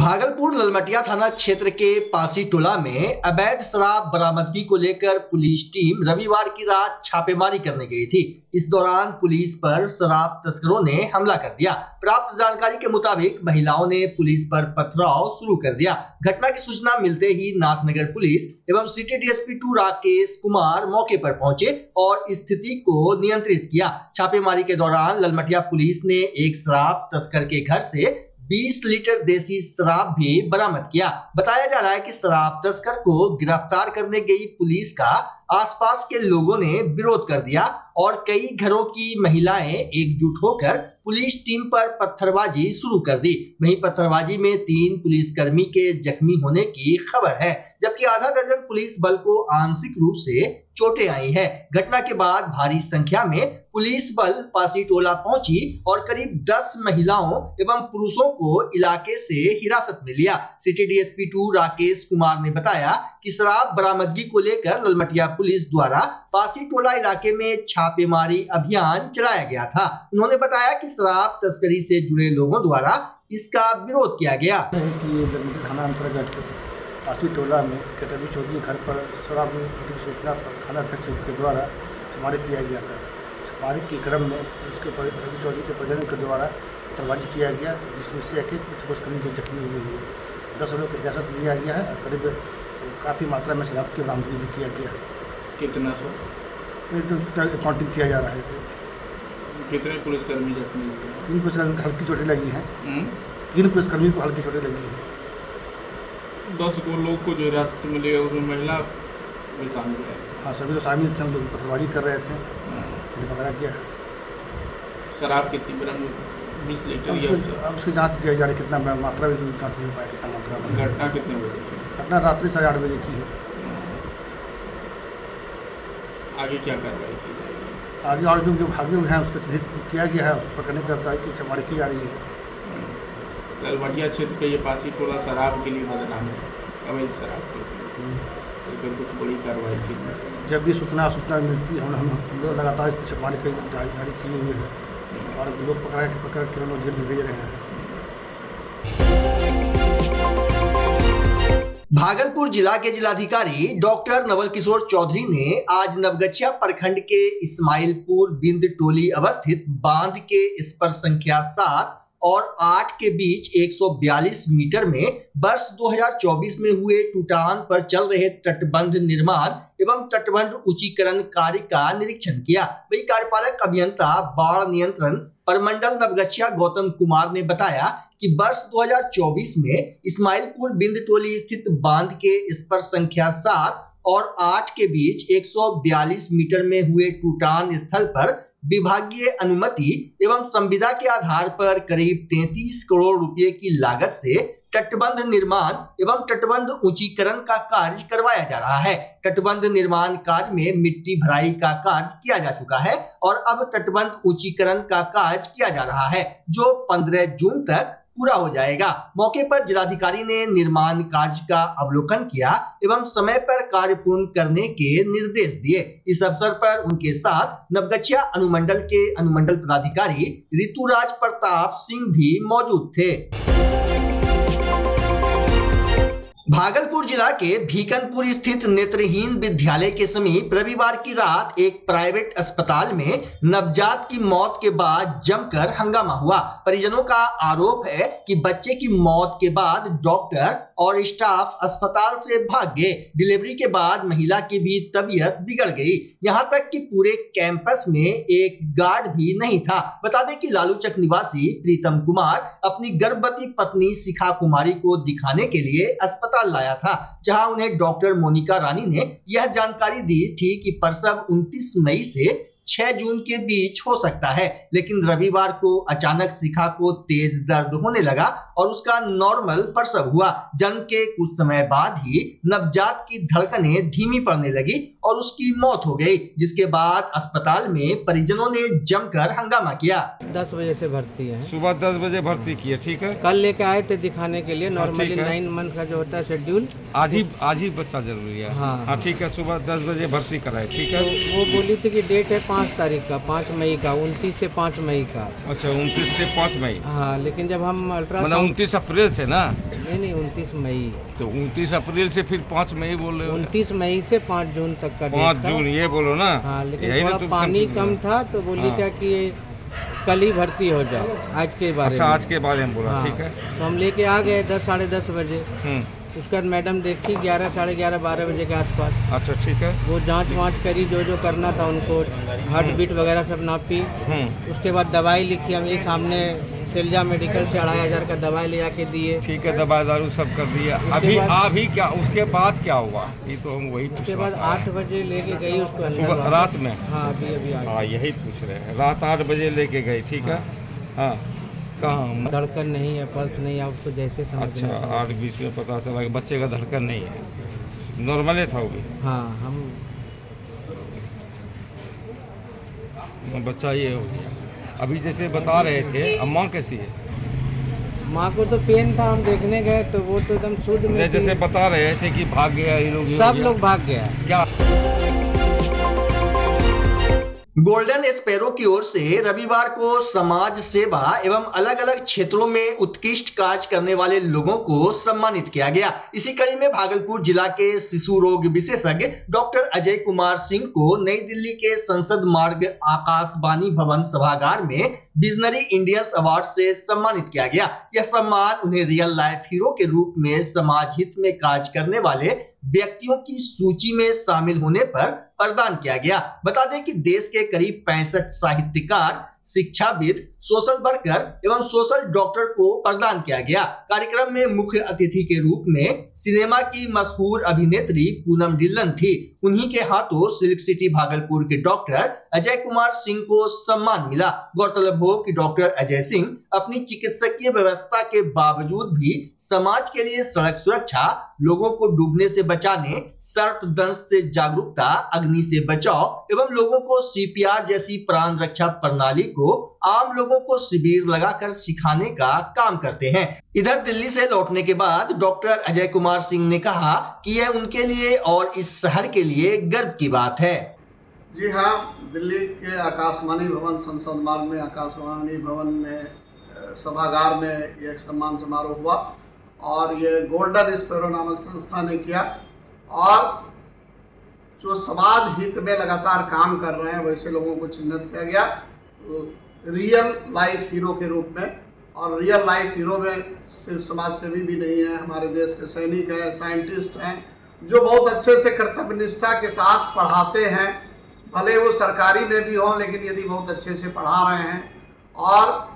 भागलपुर ललमटिया थाना क्षेत्र के पासी टोला में अवैध शराब बरामदगी को लेकर पुलिस टीम रविवार की रात छापेमारी करने गई थी। इस दौरान पुलिस पर शराब तस्करों ने हमला कर दिया। प्राप्त जानकारी के मुताबिक महिलाओं ने पुलिस पर पथराव शुरू कर दिया। घटना की सूचना मिलते ही नाथनगर पुलिस एवं सिटी डीएसपी 2 राकेश कुमार मौके पर पहुंचे और स्थिति को नियंत्रित किया। छापेमारी के दौरान ललमटिया पुलिस ने एक शराब तस्कर के घर से 20 लीटर देसी शराब भी बरामद किया। बताया जा रहा है कि शराब तस्कर को गिरफ्तार करने गई पुलिस का आसपास के लोगों ने विरोध कर दिया और कई घरों की महिलाएं एकजुट होकर पुलिस टीम पर पत्थरबाजी शुरू कर दी। वहीं पत्थरबाजी में 3 पुलिसकर्मी के जख्मी होने की खबर है, जबकि आधा दर्जन पुलिस बल को आंशिक रूप से चोटें आई है। घटना के बाद भारी संख्या में पुलिस बल पासी टोला पहुंची और करीब 10 महिलाओं एवं पुरुषों को इलाके से हिरासत में लिया। सिटी डीएसपी 2 राकेश कुमार ने बताया कि शराब बरामदगी को लेकर ललमटिया पुलिस द्वारा पासी टोला इलाके में छापेमारी अभियान चलाया गया था। उन्होंने बताया कि शराब तस्करी से जुड़े लोगों द्वारा इसका विरोध किया गया। थाना अंतर्गत पासी टोला में कटवी चौधरी घर पर शराब की सूचना पर थाना अध्यक्ष के द्वारा छापेमारी किया गया था। छापेमारी के क्रम में उसके रवि चौधरी के प्रजन के द्वारा पत्थरबाजी किया गया, जिसमें से एक पुलिसकर्मी जख्मी हुए हैं। 10 लोगों को इजाज़त दिया गया है। करीब काफ़ी मात्रा में शराब की बरामदगी भी किया गया। कितना सौ काउंटिंग किया जा रहा है। कितने पुलिसकर्मी जख्मी हुए? 3 पुलिसकर्मी हल्की चोटें लगी हैं। 3 पुलिसकर्मी को हल्की चोटें लगी हैं। 10 लोग को जो हिरासत में लिया उसमें महिला भी शामिल है। हाँ, सभी तो शामिल थे। हम लोग पत्थरबाजी कर रहे थे, पकड़ा गया है। शराब कितनी बरामद? 20 लीटर। अब उसकी जाँच किया जा रही है, कितना मात्रा भी जाँच नहीं पाया, कितना मात्रा में। घटना कितने बजे? घटना रात्रि 8:30 बजे की है। आगे क्या कार्रवाई की जाएगी? आगे और जो भागे हैं उसको चिन्हित किया गया है, उस पर करने की गिरफ्तारी की छापेमारी की जा रही है। ललमटिया क्षेत्र के ये पासी टोला शराब के लिए बदनाम है, अवैध शराब के लिए। तो कुछ बड़ी कार्रवाई की जब भी सूचना मिलती है, हम लोग लगातार इस पर छापेमारी जारी किए हुए हैं और लोग पकड़ के हम लोग जेल में भेज रहे हैं। भागलपुर जिला के जिलाधिकारी डॉक्टर नवल किशोर चौधरी ने आज नवगछिया प्रखंड के इस्माइलपुर बिंद टोली अवस्थित बांध के स्पर संख्या 7 और 8 के बीच 142 मीटर में वर्ष 2024 में हुए टूटान पर चल रहे तटबंध निर्माण एवं तटबंध ऊंचीकरण कार्य का निरीक्षण किया। वही कार्यपालक अभियंता बाढ़ नियंत्रण परमंडल नवगछिया गौतम कुमार ने बताया कि वर्ष 2024 में इस्माइलपुर बिंद टोली स्थित बांध के स्पर संख्या 7 और 8 के बीच 142 मीटर में हुए टूटान स्थल पर विभागीय अनुमति एवं संविदा के आधार पर करीब 33 करोड़ रुपए की लागत से तटबंध निर्माण एवं तटबंध ऊंचीकरण का कार्य करवाया जा रहा है। तटबंध निर्माण कार्य में मिट्टी भराई का कार्य किया जा चुका है और अब तटबंध ऊंचीकरण का कार्य किया जा रहा है, जो 15 जून तक पूरा हो जाएगा। मौके पर जिलाधिकारी ने निर्माण कार्य का अवलोकन किया एवं समय पर कार्य पूर्ण करने के निर्देश दिए। इस अवसर पर उनके साथ नवगछिया अनुमंडल के अनुमंडल पदाधिकारी ऋतुराज प्रताप सिंह भी मौजूद थे। भागलपुर जिला के भीकनपुर स्थित नेत्रहीन विद्यालय के समीप रविवार की रात एक प्राइवेट अस्पताल में नवजात की मौत के बाद जमकर हंगामा हुआ। परिजनों का आरोप है कि बच्चे की मौत के बाद डॉक्टर और स्टाफ अस्पताल से भाग गए। डिलीवरी के बाद महिला की भी तबीयत बिगड़ गई, यहाँ तक कि पूरे कैंपस में एक गार्ड भी नहीं था। बता दें कि लालूचक निवासी प्रीतम कुमार अपनी गर्भवती पत्नी शिखा कुमारी को दिखाने के लिए अस्पताल लाया था, जहां उन्हें डॉक्टर मोनिका रानी ने यह जानकारी दी थी कि प्रसव 29 मई से 6 जून के बीच हो सकता है। लेकिन रविवार को अचानक शिखा को तेज दर्द होने लगा और उसका नॉर्मल प्रसव हुआ। जन्म के कुछ समय बाद ही नवजात की धड़कनें धीमी पड़ने लगी और उसकी मौत हो गई, जिसके बाद अस्पताल में परिजनों ने जमकर हंगामा किया। 10 बजे से भर्ती है। सुबह 10 बजे भर्ती किए, ठीक है। कल लेके आए थे दिखाने के लिए। नॉर्मली 9 मंथ का जो होता है शेड्यूल, आज ही बच्चा जरूरी है। हाँ, ठीक है। सुबह 10 बजे भर्ती कराए, ठीक है। तो वो बोली थी कि डेट है 5 तारीख का, 5 मई का, 29 से 5 मई का। अच्छा, 29 से 5 मई। हाँ, लेकिन जब हम मतलब 29 अप्रैल से ना। नहीं 29 मई। तो 29 अप्रैल से फिर 5 मई बोल रहे हो? 29 मई से 5 जून तक का 5 जून ये बोलो ना। हाँ, लेकिन थोड़ा पानी कम था तो बोली क्या कि कल ही भर्ती हो जाओ आज के बारे में। अच्छा, आज के बारे में बोला। हाँ, ठीक है। तो हम लेके आ गए 10 साढ़े 10 बजे। उसके बाद मैडम देखी 11 साढ़े 11 12 बजे के आसपास। अच्छा, ठीक है। वो जांच वाँच करी, जो करना था उनको, हार्ट बीट वगैरह सब नापी। उसके बाद दवाई लिखी, हम ये सामने सेल्जा मेडिकल से 2500 का दवाई ले आके दिए। ठीक है, दवाई दारू सब कर दिया। अभी क्या उसके बाद क्या हुआ? ये तो हम वही उसके बाद 8 बजे लेके गई उसको अंदर। रात में? हाँ, अभी हाँ, यही पूछ रहे हैं। रात 8 बजे लेके गई, ठीक है। हाँ, कहाँ? धड़कन नहीं है, पल्स नहीं है, उसको जैसे समझ। अच्छा, 8:20 में पता चला कि बच्चे का धड़कन नहीं है, नॉर्मल था वो भी। हाँ, हम बच्चा ये हो गया। अभी जैसे बता रहे थे, अब माँ कैसी है? माँ को तो पेन था, हम देखने गए तो वो तो एकदम शुद्ध में। जैसे बता रहे थे कि भाग गया, ये लोग सब लोग भाग गया। क्या? गोल्डन स्पैरो की ओर से रविवार को समाज सेवा एवं अलग अलग क्षेत्रों में उत्कृष्ट कार्य करने वाले लोगों को सम्मानित किया गया। इसी कड़ी में भागलपुर जिला के शिशु रोग विशेषज्ञ डॉक्टर अजय कुमार सिंह को नई दिल्ली के संसद मार्ग आकाशवाणी भवन सभागार में विजनरी इंडियंस अवार्ड से सम्मानित किया गया। यह सम्मान उन्हें रियल लाइफ हीरो के रूप में समाज हित में कार्य करने वाले व्यक्तियों की सूची में शामिल होने पर प्रदान किया गया। बता दें कि देश के करीब 65 साहित्यकार, शिक्षाविद, सोशल वर्कर एवं सोशल डॉक्टर को प्रदान किया गया। कार्यक्रम में मुख्य अतिथि के रूप में सिनेमा की मशहूर अभिनेत्री पूनम ढिल्लन थी। उन्हीं के हाथों सिल्क सिटी भागलपुर के डॉक्टर अजय कुमार सिंह को सम्मान मिला। गौरतलब हो कि डॉक्टर अजय सिंह अपनी चिकित्सकीय व्यवस्था के बावजूद भी समाज के लिए सड़क सुरक्षा, लोगों को डूबने से बचाने, सर्पदंश से जागरूकता, अग्नि से बचाव एवं लोगों को CPR जैसी प्राण रक्षा प्रणाली को आम लोगों को शिविर लगाकर सिखाने का काम करते हैं। इधर दिल्ली से लौटने के बाद डॉक्टर अजय कुमार सिंह ने कहा कि यह उनके लिए और इस शहर के लिए गर्व की बात है। जी हाँ, दिल्ली के आकाशवाणी भवन, संसद मार्ग में आकाशवाणी भवन में सभागार में एक सम्मान समारोह हुआ और ये गोल्डन स्पैरो नामक संस्था ने किया। और जो समाज हित में लगातार काम कर रहे हैं वैसे लोगों को चिन्हित किया गया रियल लाइफ हीरो के रूप में। और रियल लाइफ हीरो में सिर्फ समाज सेवी भी नहीं है, हमारे देश के सैनिक हैं, साइंटिस्ट हैं, जो बहुत अच्छे से कर्तव्य निष्ठा के साथ पढ़ाते हैं, भले वो सरकारी में भी हों लेकिन यदि बहुत अच्छे से पढ़ा रहे हैं। और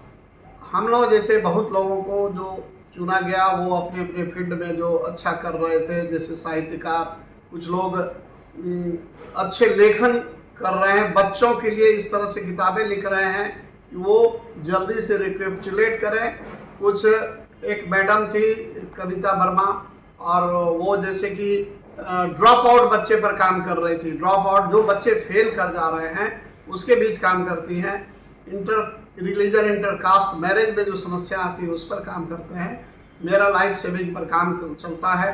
हम लोग जैसे बहुत लोगों को जो चुना गया वो अपने अपने फील्ड में जो अच्छा कर रहे थे, जैसे साहित्यकार, कुछ लोग अच्छे लेखन कर रहे हैं, बच्चों के लिए इस तरह से किताबें लिख रहे हैं कि वो जल्दी से रिकैप्चुलेट करें। कुछ एक मैडम थी कविता वर्मा और वो जैसे कि ड्रॉप आउट बच्चे पर काम कर रही थी। ड्रॉप आउट जो बच्चे फेल कर जा रहे हैं उसके बीच काम करती हैं। इंटर रिलीजन इंटरकास्ट मैरिज में जो समस्या आती है उस पर काम करते हैं। मेरा लाइफ सेविंग पर काम चलता है,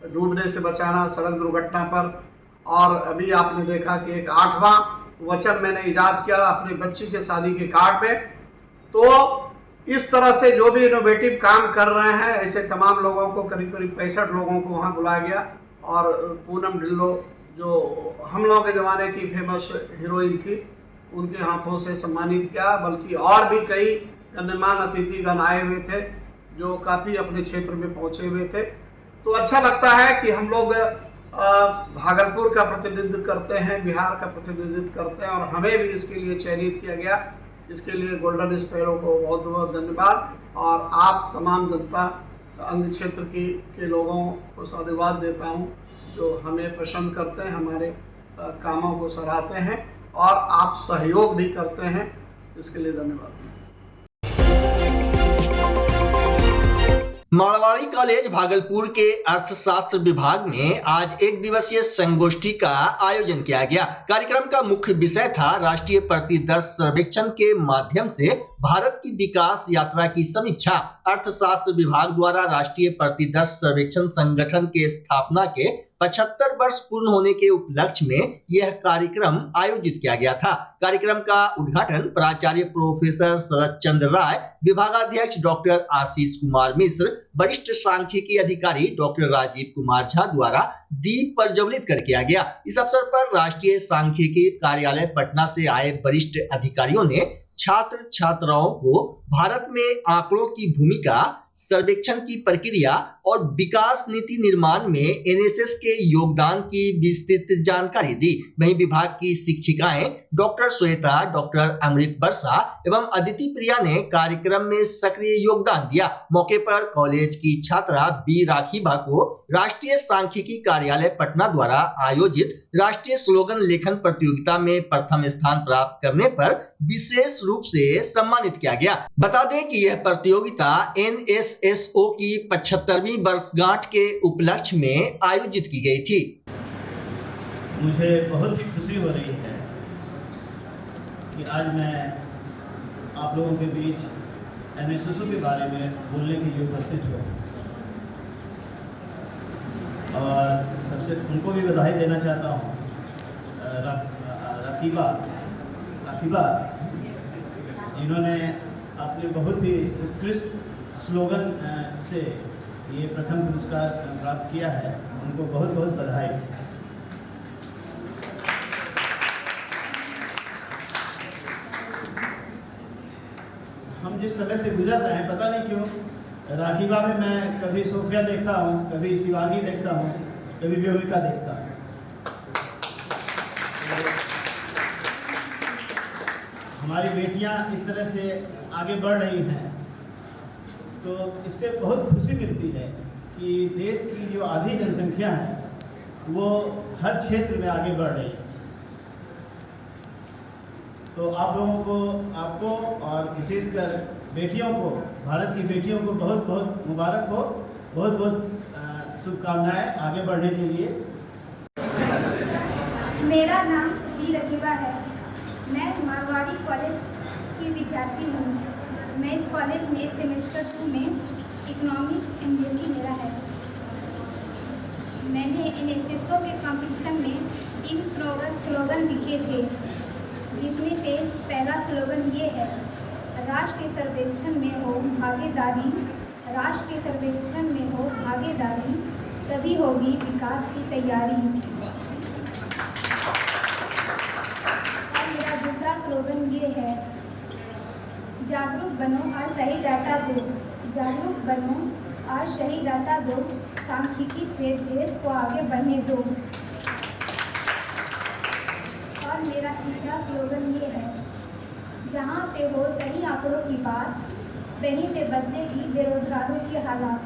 डूबने से बचाना, सड़क दुर्घटना पर। और अभी आपने देखा कि एक 8वां वचन मैंने इजाद किया अपनी बच्ची के शादी के कार्ड में। तो इस तरह से जो भी इनोवेटिव काम कर रहे हैं ऐसे तमाम लोगों को, करीब करीब 65 लोगों को वहाँ बुलाया गया। और पूनम ढिल्लो जो हम लोगों के ज़माने की फेमस हीरोइन थी, उनके हाथों से सम्मानित किया। बल्कि और भी कई गण्यमान्य अतिथिगण आए हुए थे जो काफ़ी अपने क्षेत्र में पहुँचे हुए थे। तो अच्छा लगता है कि हम लोग भागलपुर का प्रतिनिधित्व करते हैं, बिहार का प्रतिनिधित्व करते हैं और हमें भी इसके लिए चयनित किया गया। इसके लिए गोल्डन स्पैरो को बहुत बहुत धन्यवाद। और आप तमाम जनता अंग क्षेत्र के लोगों को साधुवाद देता हूं जो हमें पसंद करते हैं, हमारे कामों को सराहते हैं और आप सहयोग भी करते हैं, इसके लिए धन्यवाद। मारवाड़ी कॉलेज भागलपुर के अर्थशास्त्र विभाग में आज एक दिवसीय संगोष्ठी का आयोजन किया गया। कार्यक्रम का मुख्य विषय था राष्ट्रीय प्रतिदर्श सर्वेक्षण के माध्यम से भारत की विकास यात्रा की समीक्षा। अर्थशास्त्र विभाग द्वारा राष्ट्रीय प्रतिदर्श सर्वेक्षण संगठन के स्थापना के 75 वर्ष पूर्ण होने के उपलक्ष्य में यह कार्यक्रम आयोजित किया गया था। कार्यक्रम का उद्घाटन प्राचार्य प्रोफेसर शरद चंद्र राय, विभागाध्यक्ष डॉक्टर आशीष कुमार मिश्र, वरिष्ठ सांख्यिकी अधिकारी डॉक्टर राजीव कुमार झा द्वारा दीप प्रज्वलित कर किया गया। इस अवसर पर राष्ट्रीय सांख्यिकी कार्यालय पटना से आए वरिष्ठ अधिकारियों ने छात्र छात्राओं को भारत में आंकड़ों की भूमिका, सर्वेक्षण की प्रक्रिया और विकास नीति निर्माण में एनएसएस के योगदान की विस्तृत जानकारी दी। वहीं विभाग की शिक्षिकाएं डॉक्टर श्वेता, डॉक्टर अमृत वर्षा एवं अदिति प्रिया ने कार्यक्रम में सक्रिय योगदान दिया। मौके पर कॉलेज की छात्रा बी राखीबा को राष्ट्रीय सांख्यिकी कार्यालय पटना द्वारा आयोजित राष्ट्रीय स्लोगन लेखन प्रतियोगिता में प्रथम स्थान प्राप्त करने पर विशेष रूप से सम्मानित किया गया। बता दें कि यह प्रतियोगिता एनएसएसओ की 75वीं वर्षगांठ के उपलक्ष्य में आयोजित की गई थी। मुझे बहुत ही खुशी हो रही है कि आज मैं आप लोगों के बीच एनएसएसओ के बारे में बोलने के लिए उपस्थित हूँ और सबसे उनको भी बधाई देना चाहता हूँ। राखीबा जिन्होंने अपने बहुत ही उत्कृष्ट स्लोगन से ये प्रथम पुरस्कार प्राप्त किया है, उनको बहुत बहुत बधाई। हम जिस समय से गुजर रहे हैं, पता नहीं क्यों राखीबा में मैं कभी सोफिया देखता हूँ, कभी शिवांगी देखता हूँ, कभी व्योमिका देखता हूँ। हमारी बेटियाँ इस तरह से आगे बढ़ रही हैं, तो इससे बहुत खुशी मिलती है कि देश की जो आधी जनसंख्या है वो हर क्षेत्र में आगे बढ़ रही है। तो आप लोगों को, आपको और विशेषकर बेटियों को, भारत की बेटियों को बहुत बहुत मुबारक हो, बहुत बहुत शुभकामनाएं आगे बढ़ने के लिए। मेरा नाम बी राखीबा है। मैं मारवाड़ी कॉलेज की विद्यार्थी हूँ। मैं इस कॉलेज में सेमेस्टर 2 में इकोनॉमिक एमबीए मेरा है। मैंने एनएसएसओ के कंपटीशन में 3 स्लोगन लिखे थे, जिसमें से पहला स्लोगन ये है, राष्ट्र के सर्वेक्षण में हो भागीदारी, राष्ट्र के सर्वेक्षण में हो भागीदारी, तभी होगी विकास की तैयारी। और मेरा दूसरा स्लोगन ये है, जागरूक बनो और सही डाटा दो, जागरूक बनो और सही डाटा दो, सांख्यिकी से देश को आगे बढ़ने दो। और मेरा तीसरा स्लोगन ये है, जहाँ से हो सही आंकड़ों की बात, वहीं से बदलेगी बेरोजगारों की हालात।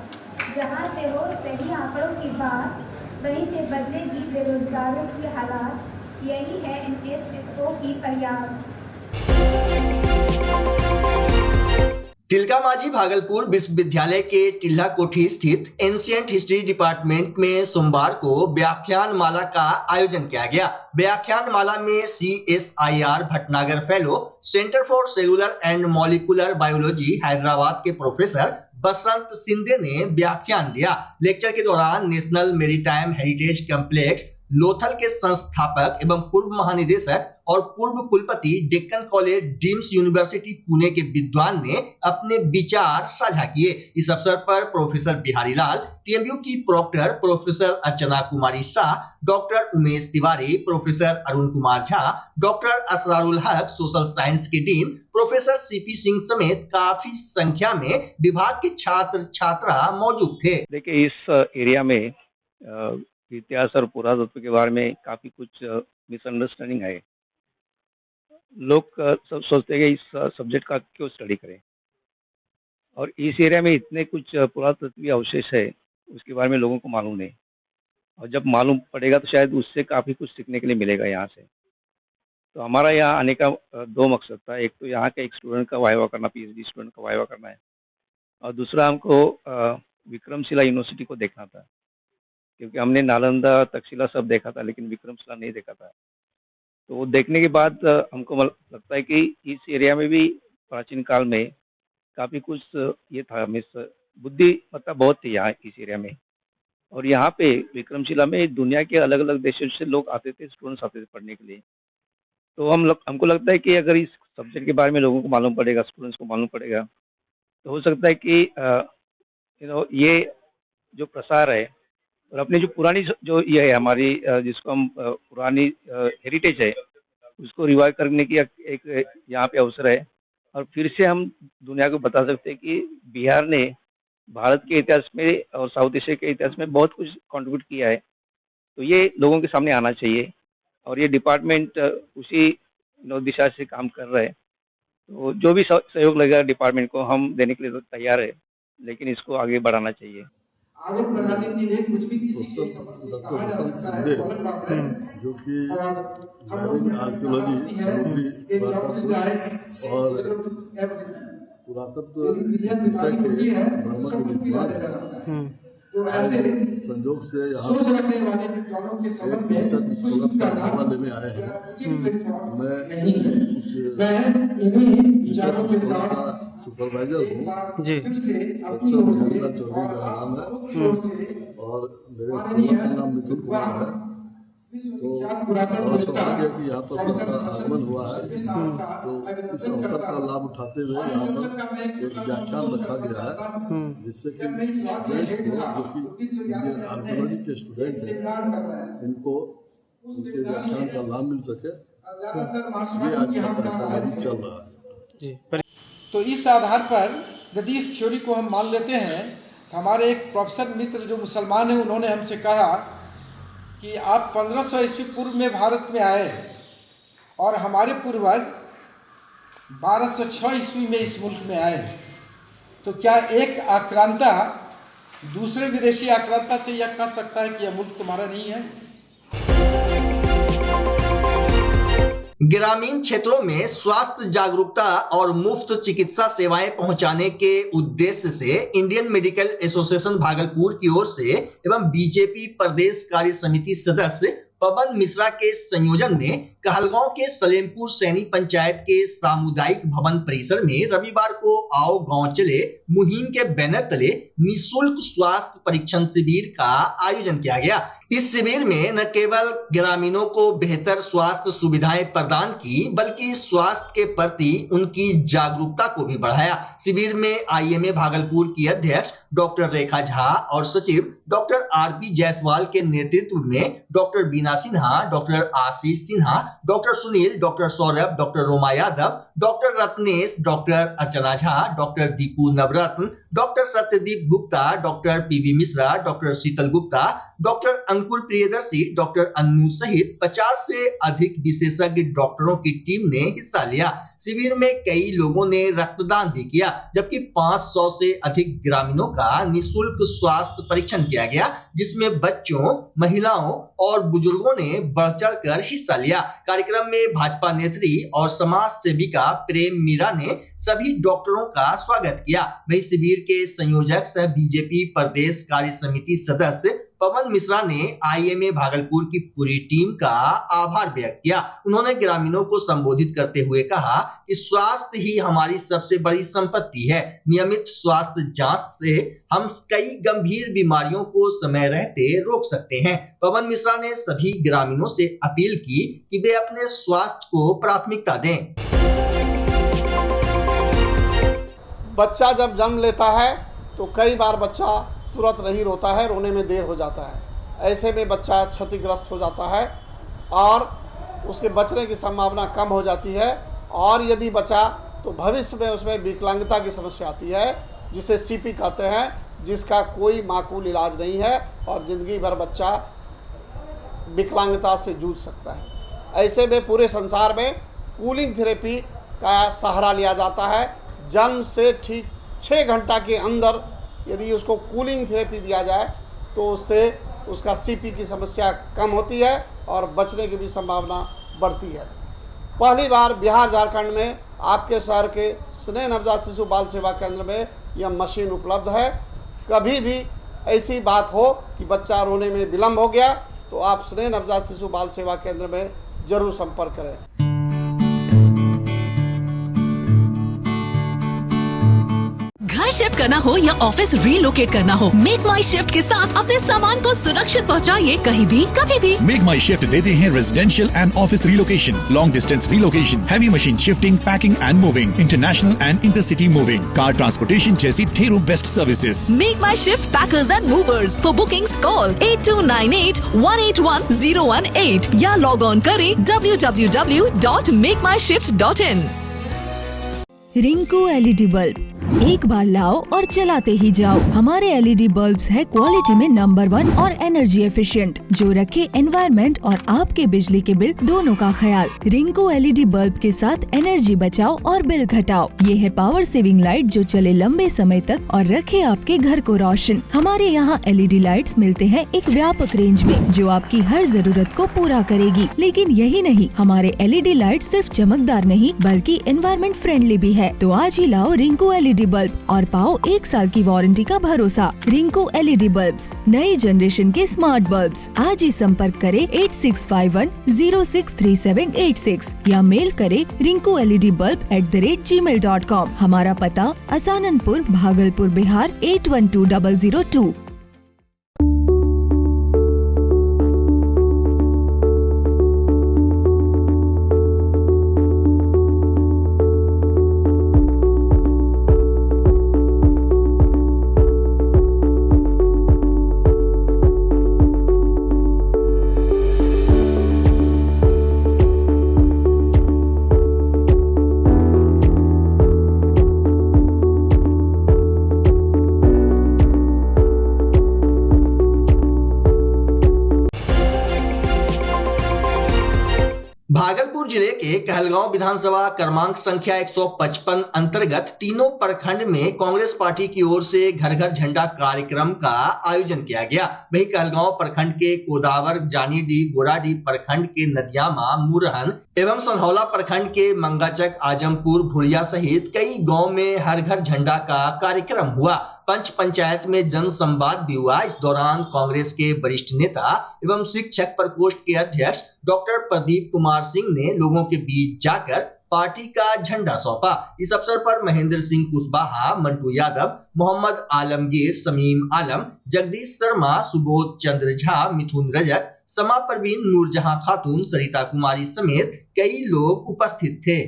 जहाँ से हो सही आंकड़ों की बात, वहीं से बदलेगी बेरोजगारों की हालात। यही है एनएसएसओ की प्रयास। तिलका मांझी भागलपुर विश्वविद्यालय के टिल्हा कोठी स्थित एंशिएंट हिस्ट्री डिपार्टमेंट में सोमवार को व्याख्यान माला का आयोजन किया गया। व्याख्यान माला में CSIR Bhatnagar fellow, centre for cellular and molecular biology Hyderabad के प्रोफेसर बसंत सिंधे ने व्याख्यान दिया। लेक्चर के दौरान national maritime heritage complex Lothal के संस्थापक एवं पूर्व महानिदेशक और पूर्व कुलपति Deccan college deems university Pune के विद्वान ने अपने विचार साझा किए। इस अवसर पर प्रोफेसर बिहारी लाल, TMU की proctor professor Archana Kumari Shah, doctor Umesh Tiwari, professor Arun Kumar Jha, doctor Asrarul Haq, social science के डीन प्रोफेसर CP सिंह समेत काफी संख्या में विभाग के छात्र छात्रा मौजूद थे। देखिए, इस एरिया में इतिहास और पुरातत्व के बारे में काफी कुछ मिसअंडरस्टैंडिंग है। लोग सब सोचते हैं कि इस सब्जेक्ट का क्यों स्टडी करें, और इस एरिया में इतने कुछ पुरातत्वीय अवशेष है उसके बारे में लोगों को मालूम नहीं, और जब मालूम पड़ेगा तो शायद उससे काफ़ी कुछ सीखने के लिए मिलेगा यहाँ से। तो हमारा यहाँ आने का 2 मकसद था। एक तो यहाँ के एक स्टूडेंट का वाइवा करना, PhD स्टूडेंट का वाइवा करना है, और दूसरा हमको विक्रमशिला यूनिवर्सिटी को देखना था, क्योंकि हमने नालंदा, तक्षशिला सब देखा था लेकिन विक्रमशिला नहीं देखा था। तो वो देखने के बाद हमको लगता है कि इस एरिया में भी प्राचीन काल में काफ़ी कुछ ये था, मिस बुद्धि मतलब बहुत थी यहाँ इस एरिया में। और यहाँ पे विक्रमशिला में दुनिया के अलग अलग देशों से लोग आते थे, स्टूडेंट्स आते थे पढ़ने के लिए। तो हमको लगता है कि अगर इस सब्जेक्ट के बारे में लोगों को मालूम पड़ेगा, स्टूडेंट्स को मालूम पड़ेगा, तो हो सकता है कि ये जो प्रसार है और अपनी जो पुरानी जो ये है हमारी जिसको हम पुरानी हेरिटेज है उसको रिवाइव करने की एक यहाँ पे अवसर है। और फिर से हम दुनिया को बता सकते हैं कि बिहार ने भारत के इतिहास में और साउथ एशिया के इतिहास में बहुत कुछ कंट्रीब्यूट किया है। तो ये लोगों के सामने आना चाहिए और ये डिपार्टमेंट उसी दिशा से काम कर रहा है। तो जो भी सहयोग लगेगा डिपार्टमेंट को हम देने के लिए तैयार है, लेकिन इसको आगे बढ़ाना चाहिए। जो कि मैरिन आर्कियोलॉजी और पुरातत्व विषय के बर्मा के विद्वान है। संयोग से यहाँ का नामा लेने आए हैं। मैं उस सुपरवाइजर हूँ जी। चौधरी मेरा नाम है और मेरे का नाम मिथुन कुमार है। तो सौभाग्य कि यहाँ पर सबका आगमन हुआ है, तो इस अवसर का लाभ उठाते हुए यहाँ पर एक व्याख्यान रखा गया है, जिससे कि स्टूडेंट्स को जो कि इंडियन आर्कियोलॉजी के स्टूडेंट हैं इनको उनके व्याख्यान का लाभ मिल सके, ये आज का कार्यक्रम चल रहा है। तो इस आधार पर यदि इस थ्योरी को हम मान लेते हैं, हमारे एक प्रोफेसर मित्र जो मुसलमान हैं उन्होंने हमसे कहा कि आप 1500 ईस्वी पूर्व में भारत में आए और हमारे पूर्वज 1206 ईस्वी में इस मुल्क में आए, तो क्या एक आक्रांता दूसरे विदेशी आक्रांता से यह कह सकता है कि यह मुल्क तुम्हारा नहीं है? ग्रामीण क्षेत्रों में स्वास्थ्य जागरूकता और मुफ्त चिकित्सा सेवाएं पहुंचाने के उद्देश्य से इंडियन मेडिकल एसोसिएशन भागलपुर की ओर से एवं बीजेपी प्रदेश कार्य समिति सदस्य पवन मिश्रा के संयोजन में कहलगांव के सलेमपुर सैनी पंचायत के सामुदायिक भवन परिसर में रविवार को आओ गांव चले मुहिम के बैनर तले निःशुल्क स्वास्थ्य परीक्षण शिविर का आयोजन किया गया। इस शिविर में न केवल ग्रामीणों को बेहतर स्वास्थ्य सुविधाएं प्रदान की, बल्कि स्वास्थ्य के प्रति उनकी जागरूकता को भी बढ़ाया। शिविर में आईएमए भागलपुर की अध्यक्ष डॉक्टर रेखा झा और सचिव डॉक्टर आरपी जायसवाल के नेतृत्व में doctor Bina Sinha, doctor Ashish Sinha, doctor Sunil, doctor Saurabh, doctor Roma Yadav, doctor Ratnesh, doctor Archana Jha, doctor Deepu Navratna, doctor Satyadeep Gupta, doctor PV Mishra, doctor Sheetal Gupta, doctor Ankur Priyadarshi, doctor Annu सहित 50 से अधिक विशेषज्ञ डॉक्टरों की टीम ने हिस्सा लिया। शिविर में कई लोगों ने रक्तदान भी किया, जबकि 500 से अधिक ग्रामीणों का निःशुल्क स्वास्थ्य परीक्षण किया गया, जिसमें बच्चों, महिलाओं और बुजुर्गों ने बढ़ चढ़कर हिस्सा लिया। कार्यक्रम में भाजपा नेत्री और समाज सेविका प्रेम मीरा ने सभी डॉक्टरों का स्वागत किया। वहीं शिविर के संयोजक सह बीजेपी प्रदेश कार्य समिति सदस्य पवन मिश्रा ने आईएमए भागलपुर की पूरी टीम का आभार व्यक्त किया। उन्होंने ग्रामीणों को संबोधित करते हुए कहा कि स्वास्थ्य ही हमारी सबसे बड़ी संपत्ति है। नियमित स्वास्थ्य जांच से हम कई गंभीर बीमारियों को समय रहते रोक सकते हैं। पवन मिश्रा ने सभी ग्रामीणों से अपील की कि वे अपने स्वास्थ्य को प्राथमिकता दें। बच्चा जब जन्म लेता है तो कई बार बच्चा तुरंत नहीं रोता है, रोने में देर हो जाता है। ऐसे में बच्चा क्षतिग्रस्त हो जाता है और उसके बचने की संभावना कम हो जाती है, और यदि बचा तो भविष्य में उसमें विकलांगता की समस्या आती है, जिसे सीपी कहते हैं, जिसका कोई माकूल इलाज नहीं है और ज़िंदगी भर बच्चा विकलांगता से जूझ सकता है। ऐसे में पूरे संसार में कूलिंग थेरेपी का सहारा लिया जाता है। जन्म से ठीक 6 घंटा के अंदर यदि उसको कूलिंग थेरेपी दिया जाए तो उससे उसका सीपी की समस्या कम होती है और बचने की भी संभावना बढ़ती है। पहली बार बिहार झारखंड में आपके शहर के स्नेह नवजात शिशु बाल सेवा केंद्र में यह मशीन उपलब्ध है। कभी भी ऐसी बात हो कि बच्चा रोने में विलम्ब हो गया तो आप स्नेह नवजात शिशु बाल सेवा केंद्र में जरूर संपर्क करें। घर शिफ्ट करना हो या ऑफिस रीलोकेट करना हो, मेक माई शिफ्ट के साथ अपने सामान को सुरक्षित पहुंचाइए कहीं भी कभी भी। मेक माई शिफ्ट देते हैं residential and office relocation, long distance relocation, heavy machine shifting, packing and moving, international and intercity moving, car transportation जैसी ढेरों best services. Make my shift packers and movers. For bookings call 8298-181-018 या log on करें www.makemyshift.in। Rinku LED bulb, एक बार लाओ और चलाते ही जाओ। हमारे एलईडी बल्ब्स है क्वालिटी में नंबर 1 और एनर्जी एफिशिएंट, जो रखे एनवायरनमेंट और आपके बिजली के बिल दोनों का ख्याल। रिंकू एलईडी बल्ब के साथ एनर्जी बचाओ और बिल घटाओ। ये है पावर सेविंग लाइट जो चले लंबे समय तक और रखे आपके घर को रोशन। हमारे यहाँ एलईडी लाइट्स मिलते हैं एक व्यापक रेंज में, जो आपकी हर जरूरत को पूरा करेगी। लेकिन यही नहीं, हमारे एलईडी लाइट सिर्फ चमकदार नहीं बल्कि एनवायरनमेंट फ्रेंडली भी है। तो आज ही लाओ रिंकू एलईडी बल्ब और पाओ 1 साल की वारंटी का भरोसा। रिंकू एलईडी बल्ब्स, नई जनरेशन के स्मार्ट बल्ब्स। आज ही संपर्क करें 8651063786 या मेल करें rinkooledbulb@gmail.com। हमारा पता असाननपुर, भागलपुर, बिहार 812002। भागलपुर जिले के कहलगांव विधानसभा क्रमांक संख्या 155 अंतर्गत तीनों प्रखंड में कांग्रेस पार्टी की ओर से घर घर झंडा कार्यक्रम का आयोजन किया गया। वहीं कहलगांव प्रखंड के कोदावर, जानीडी, गोराडी प्रखंड के नदियामा, मुरहन एवं सनहौला प्रखंड के मंगाचक, आजमपुर, भुड़िया सहित कई गांव में हर घर झंडा का कार्यक्रम हुआ। पंच पंचायत में जन संवाद भी हुआ। इस दौरान कांग्रेस के वरिष्ठ नेता एवं शिक्षक प्रकोष्ठ के अध्यक्ष डॉक्टर प्रदीप कुमार सिंह ने लोगों के बीच जाकर पार्टी का झंडा सौंपा। इस अवसर पर महेंद्र सिंह कुशवाहा, मंटू यादव, मोहम्मद आलमगीर, समीम आलम, जगदीश शर्मा, सुबोध चंद्र झा, मिथुन रजक, समा परवीन, नूरजहां खातून, सरिता कुमारी समेत कई लोग उपस्थित थे।